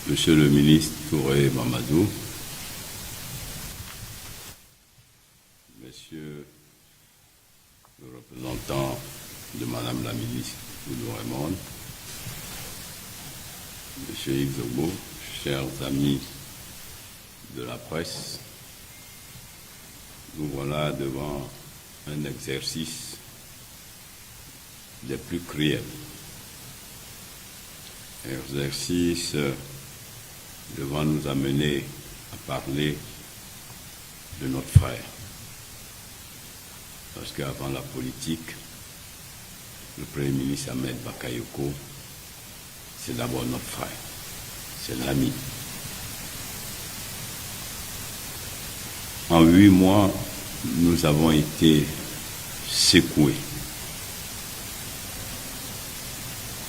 Monsieur le ministre Touré Mamadou, Monsieur le représentant de Madame la ministre Oudou Raymond, Monsieur Yves Zogo, chers amis de la presse, nous voilà devant un exercice des plus cruels. Exercice devant nous amener à parler de notre frère. Parce qu'avant la politique, le Premier ministre Ahmed Bakayoko, c'est d'abord notre frère, c'est l'ami. En 8 mois, nous avons été secoués.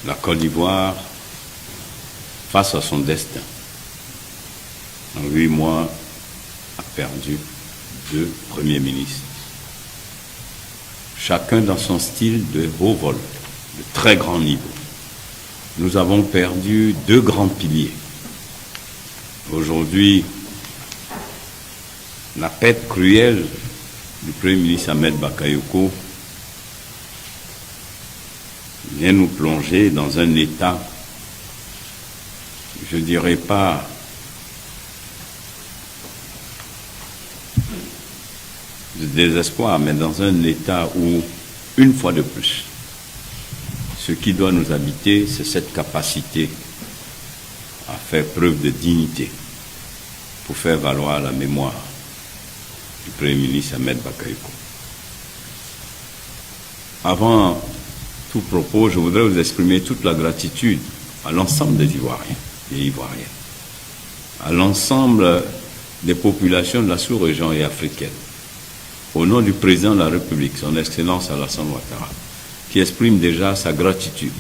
La Côte d'Ivoire, face à son destin, en 8 mois, a perdu 2 premiers ministres. Chacun dans son style de haut vol, de très grand niveau. Nous avons perdu 2 grands piliers. Aujourd'hui, la perte cruelle du Premier ministre Ahmed Bakayoko vient nous plonger dans un état, je ne dirais pas de désespoir, mais dans un état où, une fois de plus, ce qui doit nous habiter, c'est cette capacité à faire preuve de dignité pour faire valoir la mémoire du Premier ministre Ahmed Bakayoko. Avant tout propos, je voudrais vous exprimer toute la gratitude à l'ensemble des Ivoiriens et Ivoiriennes, à l'ensemble des populations de la sous-région et africaine, au nom du président de la République, son Excellence Alassane Ouattara, qui exprime déjà sa gratitude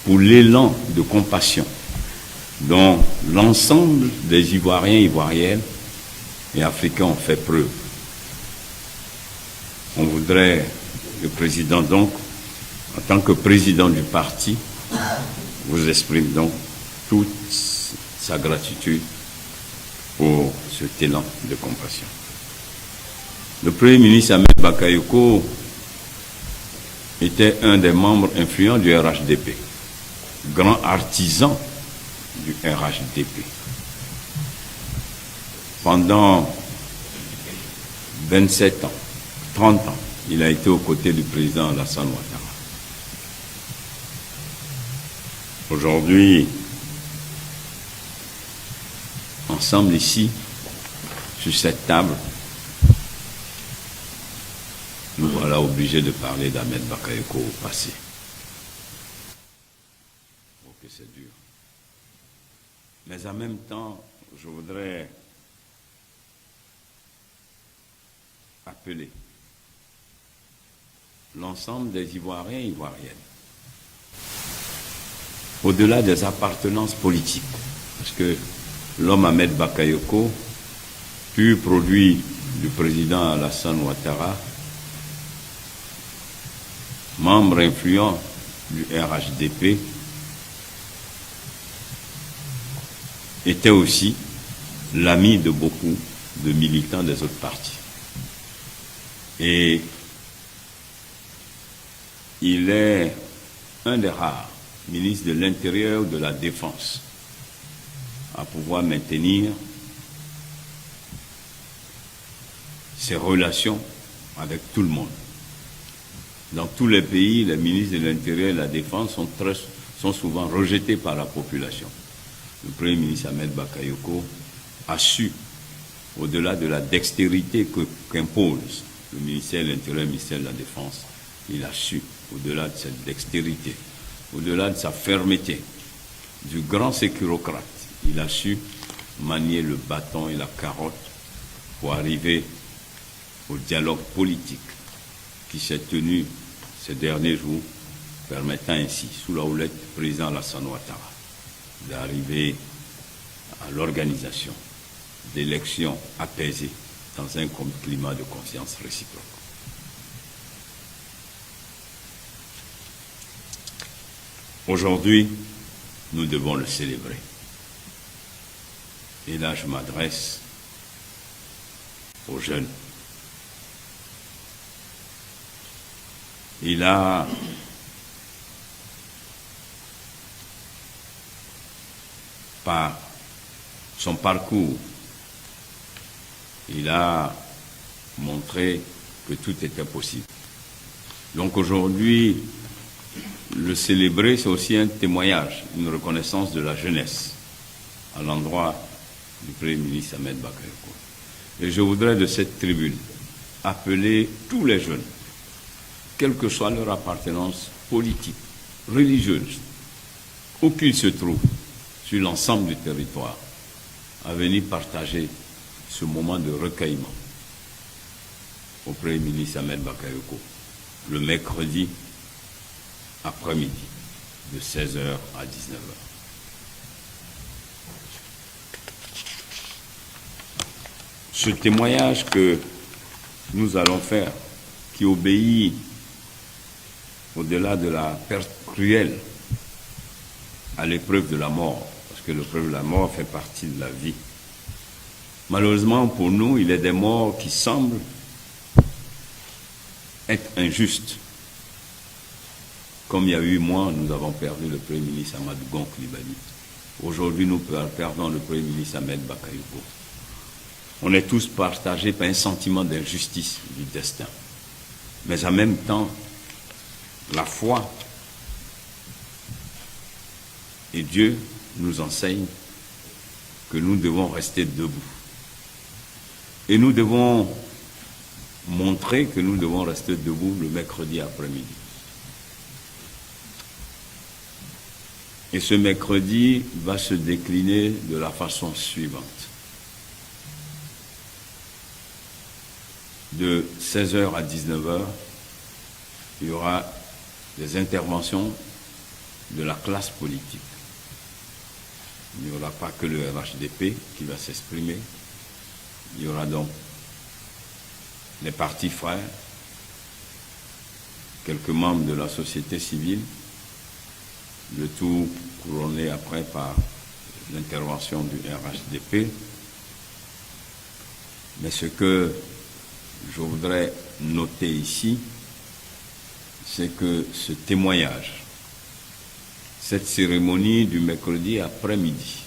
pour l'élan de compassion dont l'ensemble des Ivoiriens, Ivoiriennes et Africains ont fait preuve. On voudrait, le président donc, en tant que président du parti, vous exprime donc toute sa gratitude pour cet élan de compassion. Le Premier ministre Ahmed Bakayoko était un des membres influents du RHDP, grand artisan du RHDP. Pendant 27 ans, 30 ans, il a été aux côtés du président Alassane Ouattara. Aujourd'hui, ensemble ici, sur cette table, nous voilà obligés de parler d'Ahmed Bakayoko au passé. Ok, c'est dur. Mais en même temps, je voudrais appeler l'ensemble des Ivoiriens et Ivoiriennes, au-delà des appartenances politiques, parce que l'homme Ahmed Bakayoko, pur produit du président Alassane Ouattara, membre influent du RHDP, était aussi l'ami de beaucoup de militants des autres partis. Et il est un des rares ministres de l'Intérieur ou de la Défense à pouvoir maintenir ses relations avec tout le monde. Dans tous les pays, les ministres de l'Intérieur et de la Défense sont souvent rejetés par la population. Le Premier ministre Ahmed Bakayoko a su, au-delà de la dextérité qu'impose le ministère de l'Intérieur et le ministère de la Défense, il a su, au-delà de cette dextérité, au-delà de sa fermeté, du grand sécurocrate, il a su manier le bâton et la carotte pour arriver au dialogue politique qui s'est tenu ces derniers jours, permettant ainsi, sous la houlette du président Alassane Ouattara, d'arriver à l'organisation d'élections apaisées dans un climat de confiance réciproque. Aujourd'hui, nous devons le célébrer. Et là, je m'adresse aux jeunes. Il a par son parcours, il a montré que tout était possible. Donc aujourd'hui, le célébrer, c'est aussi un témoignage, une reconnaissance de la jeunesse à l'endroit du Premier ministre Ahmed Bakayoko. Et je voudrais de cette tribune appeler tous les jeunes, quelle que soit leur appartenance politique, religieuse, où qu'ils se trouvent sur l'ensemble du territoire, à venir partager ce moment de recueillement au Premier ministre Ahmed Bakayoko, le mercredi après-midi, de 16h à 19h. Ce témoignage que nous allons faire, qui obéit au-delà de la perte cruelle à l'épreuve de la mort, parce que l'épreuve de la mort fait partie de la vie. Malheureusement pour nous, il y a des morts qui semblent être injustes. Comme il y a 8 mois, nous avons perdu le Premier ministre Amadou Gon Coulibaly. Aujourd'hui, nous perdons le Premier ministre Ahmed Bakayoko. On est tous partagés par un sentiment d'injustice du destin. Mais en même temps, la foi et Dieu nous enseignent que nous devons rester debout. Et nous devons montrer que nous devons rester debout le mercredi après-midi. Et ce mercredi va se décliner de la façon suivante. De 16h à 19h, il y aura des interventions de la classe politique. Il n'y aura pas que le RHDP qui va s'exprimer. Il y aura donc les partis frères, quelques membres de la société civile, le tout couronné après par l'intervention du RHDP. Mais ce que je voudrais noter ici, c'est que ce témoignage, cette cérémonie du mercredi après-midi,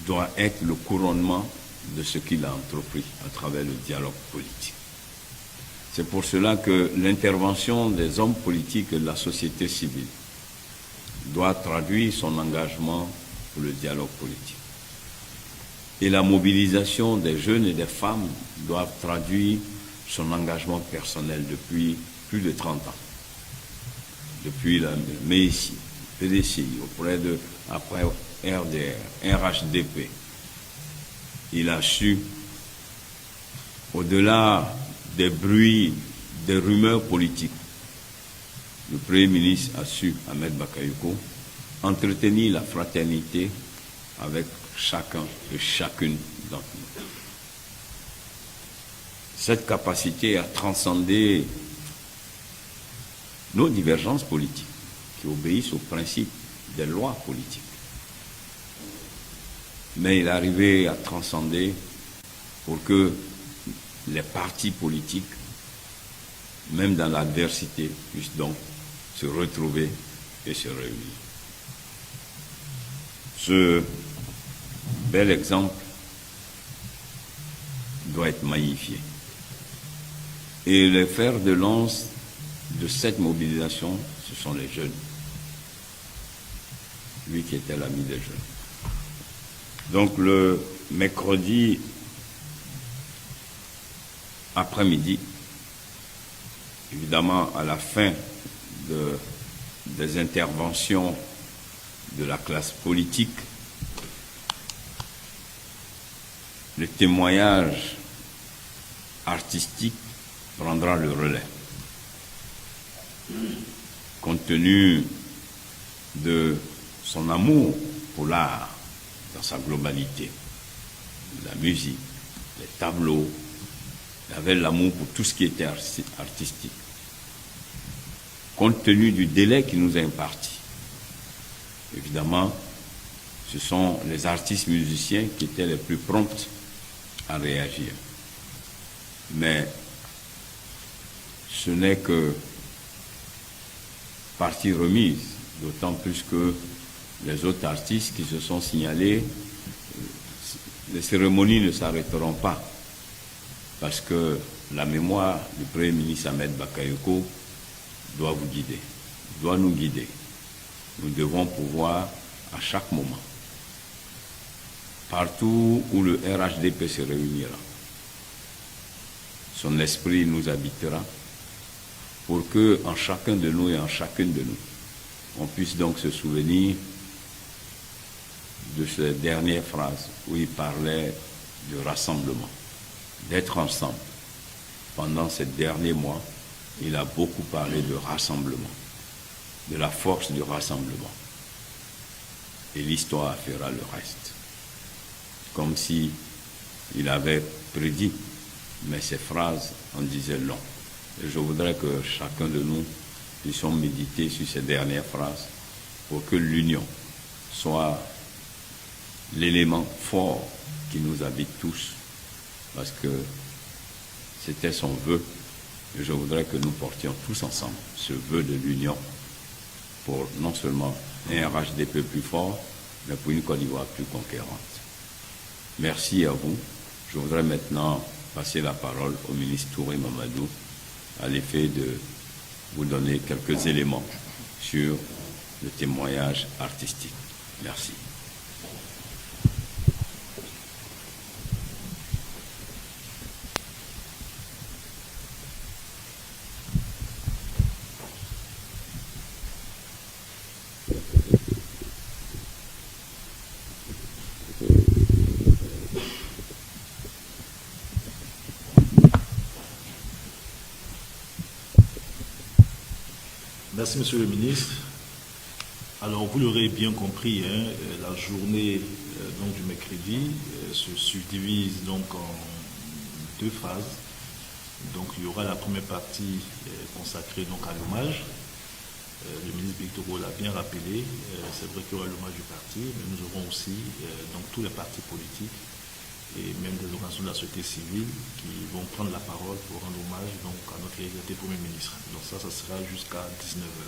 doit être le couronnement de ce qu'il a entrepris à travers le dialogue politique. C'est pour cela que l'intervention des hommes politiques et de la société civile doit traduire son engagement pour le dialogue politique. Et la mobilisation des jeunes et des femmes doit traduire son engagement personnel depuis plus de 30 ans. Depuis la MEICI, PDCI, après RDR, RHDP. Il a su, au-delà des bruits, des rumeurs politiques, le Premier ministre a su, Ahmed Bakayoko, entretenir la fraternité avec chacun et chacune d'entre nous. Cette capacité à transcender nos divergences politiques, qui obéissent aux principes des lois politiques. Mais il est arrivé à transcender pour que les partis politiques, même dans l'adversité, puissent donc se retrouver et se réunir. Ce bel exemple doit être magnifié. Et le fer de lance de cette mobilisation, ce sont les jeunes. Lui qui était l'ami des jeunes. Donc le mercredi après-midi, évidemment à la fin des interventions de la classe politique, le témoignage artistique prendra le relais. Compte tenu de son amour pour l'art dans sa globalité, la musique, les tableaux, il avait l'amour pour tout ce qui était artistique. compte tenu du délai qui nous est imparti. Évidemment, ce sont les artistes musiciens qui étaient les plus prompts à réagir. Mais ce n'est que partie remise, d'autant plus que les autres artistes qui se sont signalés, les cérémonies ne s'arrêteront pas, parce que la mémoire du Premier ministre Ahmed Bakayoko doit vous guider, doit nous guider. Nous devons pouvoir, à chaque moment, partout où le RHDP se réunira, son esprit nous habitera, pour que, en chacun de nous et en chacune de nous, on puisse donc se souvenir de cette dernière phrase où il parlait du rassemblement, d'être ensemble. Pendant ces derniers mois, il a beaucoup parlé de rassemblement, de la force du rassemblement. Et l'histoire fera le reste. Comme si il avait prédit, mais ces phrases en disaient long. Et je voudrais que chacun de nous puissions méditer sur ces dernières phrases pour que l'union soit l'élément fort qui nous habite tous, parce que c'était son vœu, et je voudrais que nous portions tous ensemble ce vœu de l'union pour non seulement un RHDP plus fort, mais pour une Côte d'Ivoire plus conquérante. Merci à vous. Je voudrais maintenant passer la parole au ministre Touré Mamadou à l'effet de vous donner quelques éléments sur le témoignage artistique. Merci. Merci, Monsieur le Ministre. Alors, vous l'aurez bien compris, la journée donc, du mercredi se subdivise donc en deux phases. Donc, il y aura la première partie consacrée donc, à l'hommage. Le ministre Victor l'a bien rappelé. C'est vrai qu'il y aura l'hommage du parti, mais nous aurons aussi donc, tous les partis politiques et même des organisations de la société civile qui vont prendre la parole pour rendre hommage donc, à notre regretté Premier ministre. Donc ça sera jusqu'à 19h.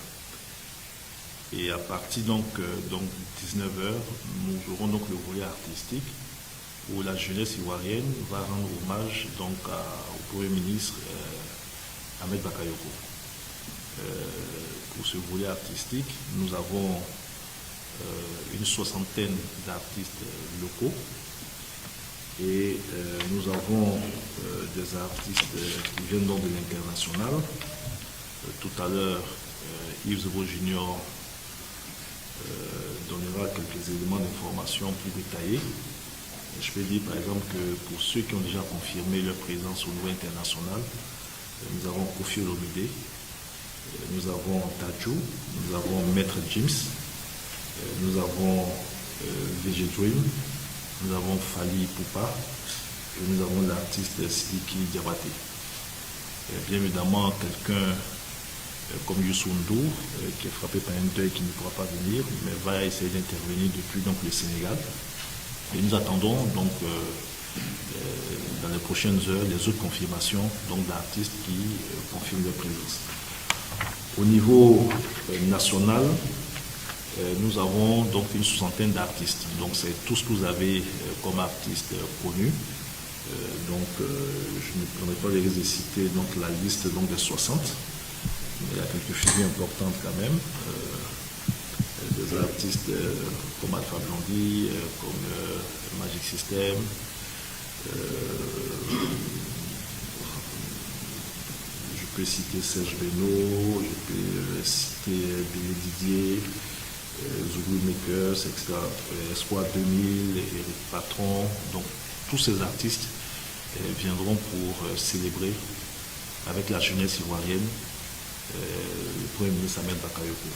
Et à partir donc 19h, nous aurons donc le volet artistique où la jeunesse ivoirienne va rendre hommage donc au Premier ministre Ahmed Bakayoko. Pour ce volet artistique, nous avons une soixantaine d'artistes locaux. Et nous avons des artistes qui viennent donc de l'international. Tout à l'heure, Yves Zebo Junior donnera quelques éléments d'information plus détaillés. Je peux dire par exemple que pour ceux qui ont déjà confirmé leur présence au niveau international, nous avons Kofi Olomide, nous avons Tadjou, nous avons Maître James, nous avons VG Dream, nous avons Fali Poupa et nous avons l'artiste Sidiki Diabaté. Bien évidemment, quelqu'un comme Youssou N'Dour, qui est frappé par un deuil qui ne pourra pas venir, mais va essayer d'intervenir depuis donc, le Sénégal. Et nous attendons donc dans les prochaines heures les autres confirmations d'artistes qui confirment leur présence. Au niveau national, nous avons donc une soixantaine d'artistes. Donc c'est tout ce que vous avez comme artistes connus. Je ne prendrai pas les risques de citer donc, la liste donc, des 60. Mais il y a quelques figures importantes quand même. Des artistes comme Alpha Blondy, comme Magic System. Je peux citer Serge Beno, je peux citer Billy Didier, Zulu Makers, etc. Espoir 2000, Eric Patron. Donc tous ces artistes viendront pour célébrer avec la jeunesse ivoirienne le Premier ministre Ahmed Bakayoko.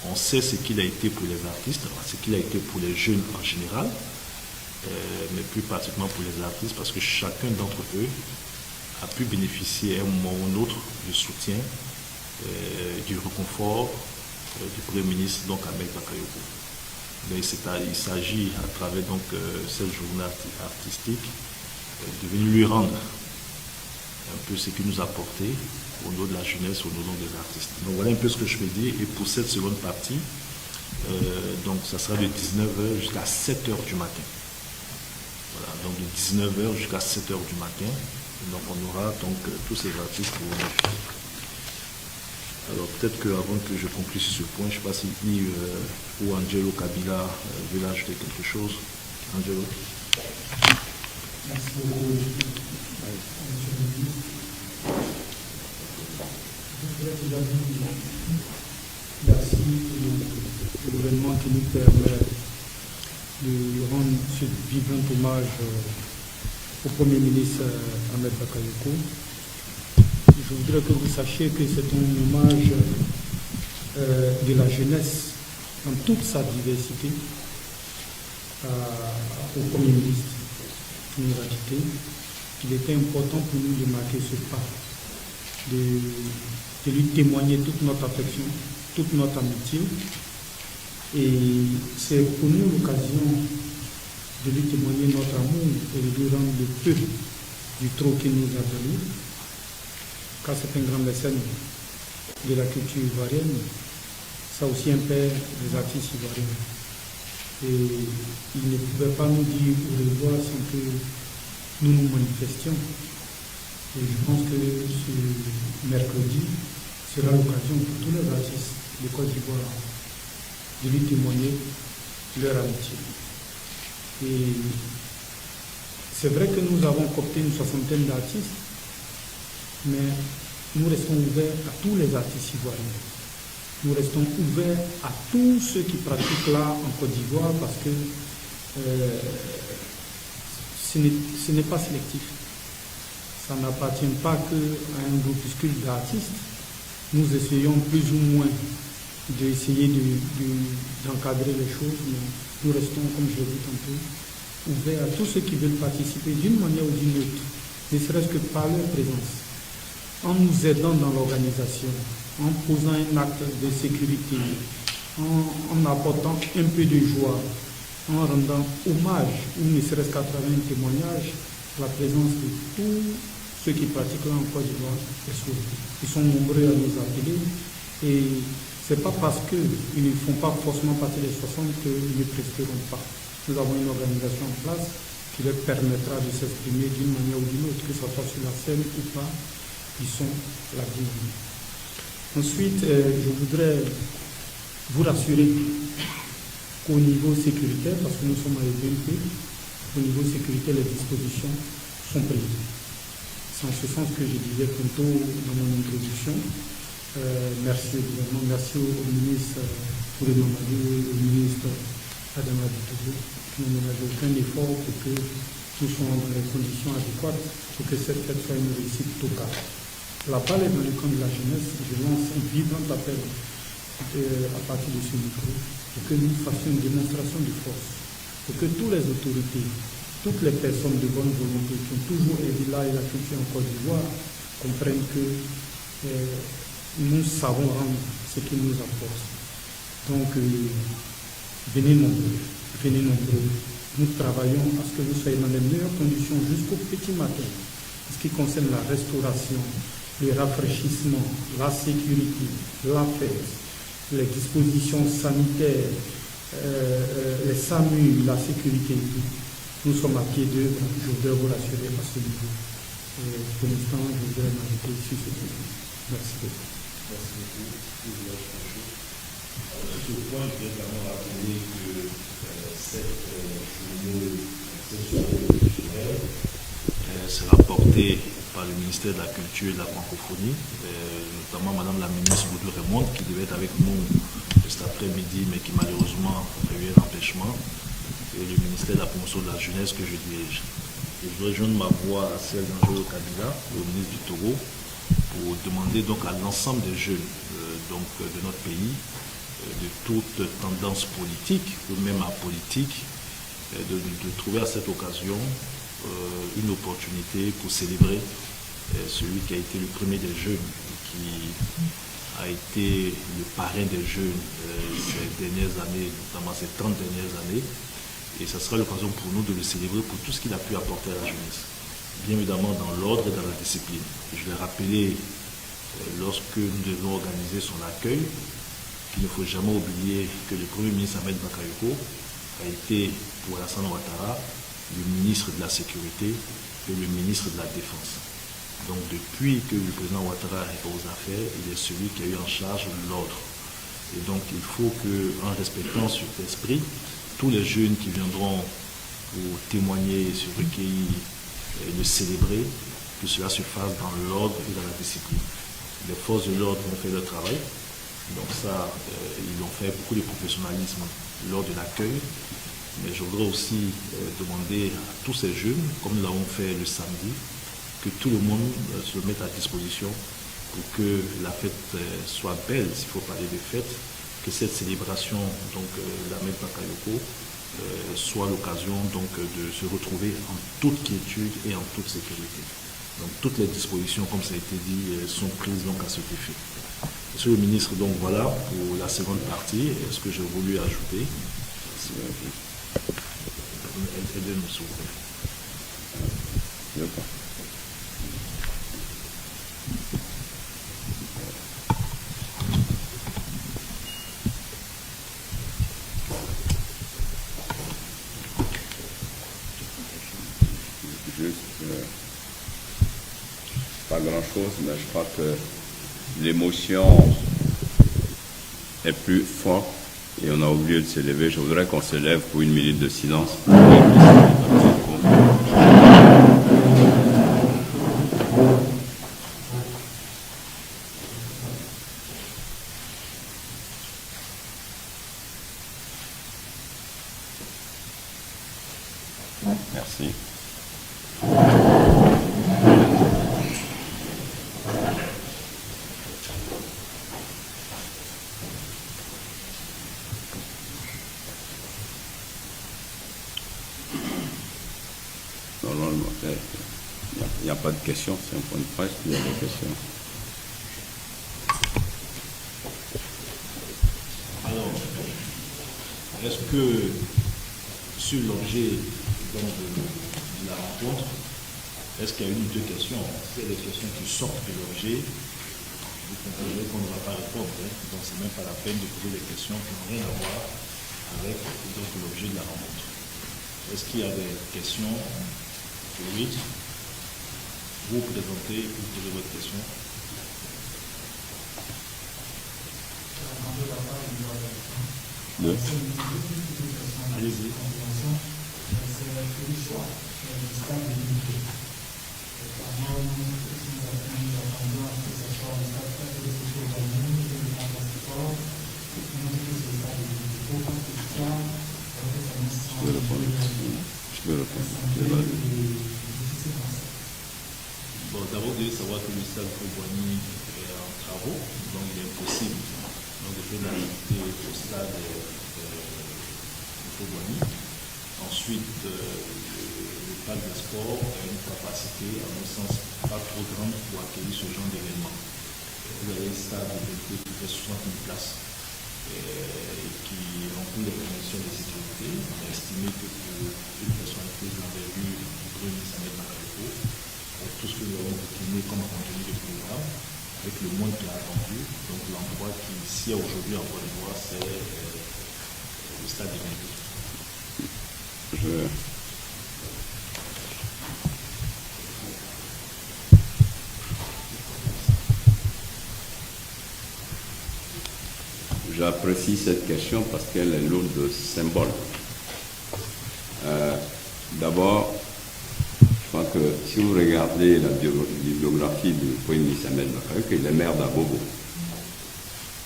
On sait ce qu'il a été pour les artistes, ce qu'il a été pour les jeunes en général, mais plus particulièrement pour les artistes, parce que chacun d'entre eux a pu bénéficier à un moment ou un autre du soutien du reconfort du Premier ministre, donc Ahmed Bakayoko. Mais il s'agit, à travers donc, cette journée artistique, de venir lui rendre un peu ce qu'il nous a apporté au nom de la jeunesse, au nom des artistes. Donc voilà un peu ce que je peux dire. Et pour cette seconde partie, donc ça sera de 19h jusqu'à 7h du matin. Voilà, donc de 19h jusqu'à 7h du matin. Donc on aura donc tous ces artistes pour vous. Alors peut-être qu'avant que je conclue sur ce point, je ne sais pas si Yves ou Angelo Kabila veut ajouter quelque chose. Angelo. Merci beaucoup. Merci au gouvernement qui nous permet de rendre ce vivant hommage au Premier ministre Ahmed Bakayoko. Je voudrais que vous sachiez que c'est un hommage de la jeunesse dans toute sa diversité au Premier ministre qui nous a quittés. Il était important pour nous de marquer ce pas, de lui témoigner toute notre affection, toute notre amitié. Et c'est pour nous l'occasion de lui témoigner notre amour et de lui rendre le peu du trop qu'il nous a donné. Car c'est un grand mécène de la culture ivoirienne, ça aussi un père des artistes ivoiriens. Et il ne pouvait pas nous dire au revoir sans que nous nous manifestions. Et je pense que ce mercredi sera l'occasion pour tous les artistes de Côte d'Ivoire de lui témoigner leur amitié. Et c'est vrai que nous avons coopté une soixantaine d'artistes, mais nous restons ouverts à tous les artistes ivoiriens. Nous restons ouverts à tous ceux qui pratiquent l'art en Côte d'Ivoire parce que ce n'est pas sélectif. Ça n'appartient pas qu'à un groupuscule d'artistes. Nous essayons plus ou moins d'essayer d'encadrer les choses, mais nous restons, comme je l'ai dit tantôt, ouverts à tous ceux qui veulent participer d'une manière ou d'une autre, ne serait-ce que par leur présence, en nous aidant dans l'organisation, en posant un acte de sécurité, en apportant un peu de joie, en rendant hommage, ou ne serait-ce qu'à travers un témoignage, la présence de tous ceux qui pratiquent là en Côte d'Ivoire. Ils sont nombreux à nous appeler et ce n'est pas parce qu'ils ne font pas forcément partie des 60 qu'ils ne presteront pas. Nous avons une organisation en place qui leur permettra de s'exprimer d'une manière ou d'une autre, que ce soit sur la scène ou pas, ils sont la bienvenue. Ensuite, je voudrais vous rassurer qu'au niveau sécuritaire, parce que nous sommes à l'EBNP, au niveau sécuritaire, les dispositions sont prises. C'est en ce sens que je disais tantôt dans mon introduction. Merci au gouvernement, merci au ministre Touré Mamadou, au ministre Adama Bitogo, qui n'ont ménagé aucun effort pour que nous soyons dans les conditions adéquates pour que cette fête soit une réussite totale. La balle est dans le camp de la jeunesse. Je lance un vibrant appel à partir de ce micro pour que nous fassions une démonstration de force, pour que toutes les autorités, toutes les personnes de bonne volonté qui ont toujours aidé l'art et la culture en Côte d'Ivoire comprennent que nous savons rendre ce qui nous apporte. Donc, venez nombreux, venez nombreux. Nous travaillons à ce que vous soyez dans les meilleures conditions jusqu'au petit matin. En ce qui concerne la restauration, le rafraîchissement, la sécurité, la fête, les dispositions sanitaires, les SAMU, la sécurité. Nous sommes à pied d'œuvre, je voudrais vous rassurer à ce niveau. Pour l'instant, je voudrais m'arrêter sur ce point. Merci beaucoup. Merci beaucoup. Sur ce point, je voudrais également rappeler que cette journée culturelle sera portée par le ministère de la Culture et de la Francophonie, notamment Madame la ministre Boudou Raymond, qui devait être avec nous cet après-midi, mais qui malheureusement a eu un empêchement, et le ministère de la Promotion de la Jeunesse que je dirige. Et je voudrais joindre ma voix à celle d'Angelo Kabila, au ministre du Togo, pour demander donc à l'ensemble des jeunes de notre pays, de toute tendance politique ou même apolitique, de trouver à cette occasion une opportunité pour célébrer celui qui a été le premier des jeunes qui a été le parrain des jeunes ces dernières années, notamment ces 30 dernières années. Et ça sera l'occasion pour nous de le célébrer pour tout ce qu'il a pu apporter à la jeunesse. Bien évidemment dans l'ordre et dans la discipline. Je l'ai rappelé lorsque nous devons organiser son accueil, qu'il ne faut jamais oublier que le Premier ministre Ahmed Bakayoko a été pour Alassane Ouattara le ministre de la Sécurité et le ministre de la Défense. Donc depuis que le président Ouattara est aux affaires, il est celui qui a eu en charge l'ordre. Et donc il faut qu'en respectant cet esprit, tous les jeunes qui viendront pour témoigner, se recueillir et le célébrer, que cela se fasse dans l'ordre et dans la discipline. Les forces de l'ordre ont fait leur travail. Donc ça, ils ont fait beaucoup de professionnalisme lors de l'accueil. Mais je voudrais aussi demander à tous ces jeunes, comme nous l'avons fait le samedi, que tout le monde se mette à disposition pour que la fête soit belle, s'il faut parler de fête, que cette célébration d'Ahmed Bakayoko soit l'occasion de se retrouver en toute quiétude et en toute sécurité. Donc toutes les dispositions, comme ça a été dit, sont prises donc à cet effet. Monsieur le ministre, donc voilà pour la seconde partie. Est-ce que j'ai voulu ajouter? Aidez-nous s'il vous plaît. Pas grand-chose, mais je crois que l'émotion est plus forte et on a oublié de se lever. Je voudrais qu'on se lève pour une minute de silence. Merci. Il n'y a pas de questions, c'est un point de presse, il y a des questions. Alors, est-ce que sur l'objet de la rencontre, est-ce qu'il y a une ou deux questions? S'il y a des questions qui sortent de l'objet, vous comprendrez qu'on ne va pas répondre. Donc, ce n'est même pas la peine de poser des questions qui n'ont rien à voir avec l'objet de la rencontre. Est-ce qu'il y a des questions? Oui. Vous présentez, vous posez votre question. Deux. Allez-y. Je peux répondre. Bon, d'abord, vous devez savoir que le stade Fouboigny est en travaux, donc il est impossible de faire l'activité au stade Fouboigny. Ensuite, le parc des sports a une capacité, à mon sens, pas trop grande pour accueillir ce genre d'événement. Vous avez un stade qui fait 60 000 places et qui remplit les conditions de sécurité. On a estimé que pour une personnalité de l'envergure du Premier ministre Ahmed Bakayoko, tout ce que nous avons décliné comme contenu de programme, avec le moins qui a attendu. Donc l'endroit qui ici aujourd'hui en Côte d'Ivoire, c'est le stade olympique. J'apprécie cette question parce qu'elle est lourde de symboles. D'abord, je crois que si vous regardez la biographie du Premier ministre Ahmed Bakayoko, il est maire d'Abobo.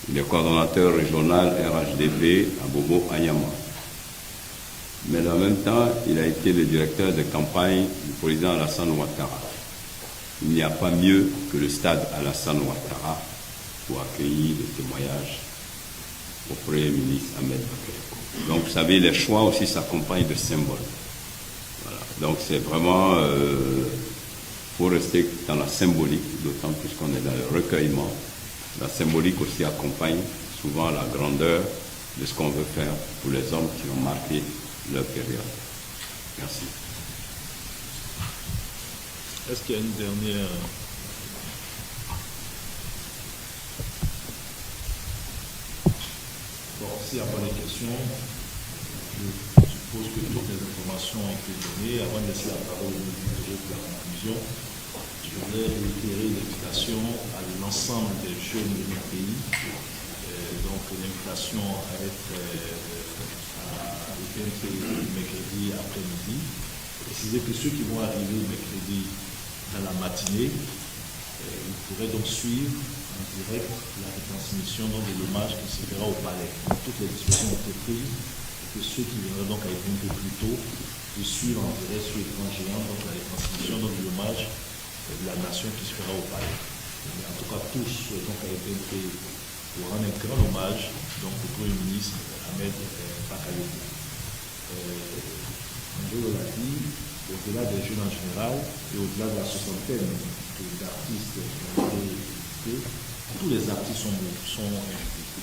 Il est coordonnateur régional RHDP à Bobo Anyama. Mais en même temps, il a été le directeur de campagne du président Alassane Ouattara. Il n'y a pas mieux que le stade Alassane Ouattara pour accueillir les témoignages au Premier ministre Ahmed Bakayoko. Donc, vous savez, les choix aussi s'accompagnent de symboles. Voilà. Donc, c'est vraiment, faut rester dans la symbolique, d'autant plus qu'on est dans le recueillement. La symbolique aussi accompagne souvent la grandeur de ce qu'on veut faire pour les hommes qui ont marqué leur période. Merci. Est-ce qu'il y a une dernière... Bon, s'il n'y a pas de questions, je suppose que toutes les informations ont été données. Avant de laisser la parole au ministre de la conclusion, je voudrais réitérer l'invitation à l'ensemble des jeunes de notre pays. Donc l'invitation à être à l'UPNP mercredi après-midi. Préciser que ceux qui vont arriver mercredi dans la matinée, vous pourrez donc suivre en direct la retransmission de l'hommage qui se fera au palais. Toutes les discussions ont été prises et que ceux qui viendraient donc à être un peu plus tôt de suivre en direct sur l'écran géant donc la retransmission de l'hommage de la nation qui se fera au palais. Mais en tout cas, tous donc à être pour rendre un grand hommage donc au Premier ministre Ahmed Bakayoko. Je l'a dit, au-delà des jeunes en général et au-delà de la soixantaine d'artistes qui ont été invités, tous les artistes sont invités,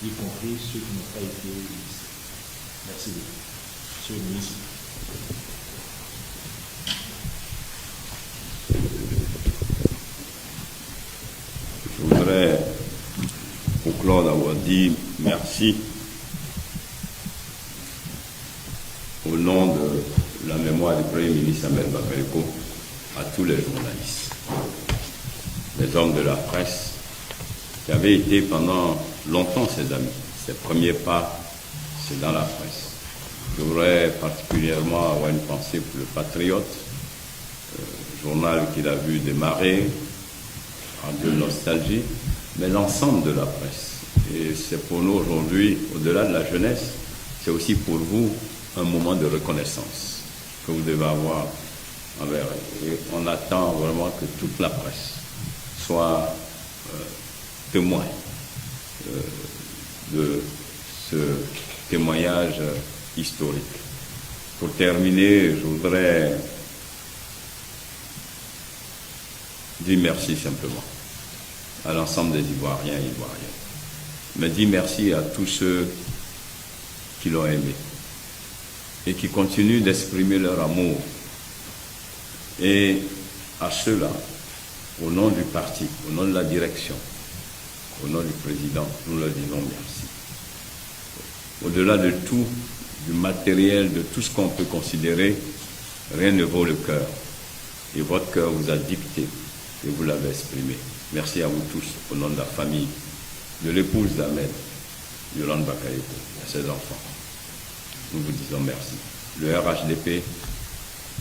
y compris ceux qui n'ont pas été listés. Merci beaucoup. Monsieur le ministre. Je voudrais conclure d'avoir dit merci au nom de la mémoire du Premier ministre Ahmed Bakayoko à tous les journalistes, les hommes de la presse qui avaient été pendant longtemps ses amis. Ses premiers pas, c'est dans la presse. Je voudrais particulièrement avoir une pensée pour le Patriote, journal qu'il a vu démarrer, en de nostalgie, mais l'ensemble de la presse. Et c'est pour nous aujourd'hui, au-delà de la jeunesse, c'est aussi pour vous un moment de reconnaissance que vous devez avoir envers eux. Et on attend vraiment que toute la presse soit témoin de ce témoignage historique. Pour terminer, je voudrais dire merci simplement à l'ensemble des Ivoiriens et Ivoiriennes. Mais dire merci à tous ceux qui l'ont aimé et qui continuent d'exprimer leur amour. Et à ceux-là, au nom du parti, au nom de la direction, au nom du président, nous leur disons merci. Au-delà de tout, du matériel, de tout ce qu'on peut considérer, rien ne vaut le cœur. Et votre cœur vous a dicté et vous l'avez exprimé. Merci à vous tous, au nom de la famille, de l'épouse d'Ahmed, Yolande Bakayoko, et ses enfants. Nous vous disons merci. Le RHDP,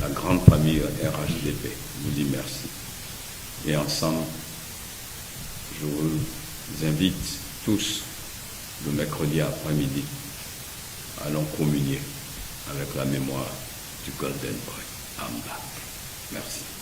la grande famille RHDP, vous dit merci. Et ensemble, je vous invite tous, le mercredi après-midi, allons communier avec la mémoire du Golden Boy Amba. Merci.